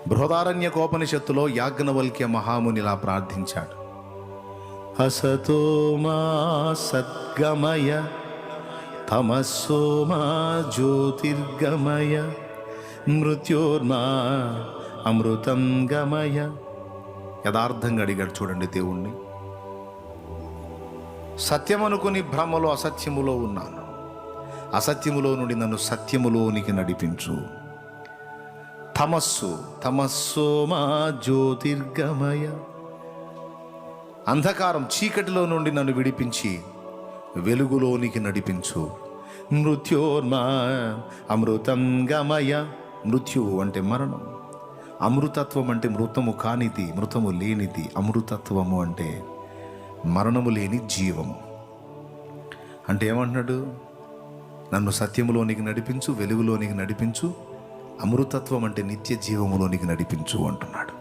బృహదారణ్యకోపనిషత్తులో యాజ్ఞవల్క్య మహామునిలా ప్రార్థించాడు. అసతో మా సద్గమయ తమస్సో మా జ్యోతిర్గమయ మృత్యోర్మా అమృతం గమయ. యథార్థంగా అడిగాడు చూడండి దేవుణ్ణి. సత్యం అనుకుని భ్రమలో అసత్యములో ఉన్నాను, అసత్యములో నుండి నన్ను సత్యములోనికి నడిపించు. తమస్సో మా జ్యోతిర్గమయ, అంధకారం చీకటిలో నుండి నన్ను విడిపించి వెలుగులోనికి నడిపించు. మృత్యోర్మా అమృతం గమయ, మృత్యువు అంటే మరణం, అమృతత్వం అంటే మృతము కానిది, మృతము లేనిది. అమృతత్వము అంటే మరణము లేని జీవము. అంటే ఏమంటున్నాడు? నన్ను సత్యములోనికి నడిపించు, వెలుగులోనికి నడిపించు, అమృతత్వం అంటే నిత్య జీవములోనికి నడిపించు అంటున్నాడు.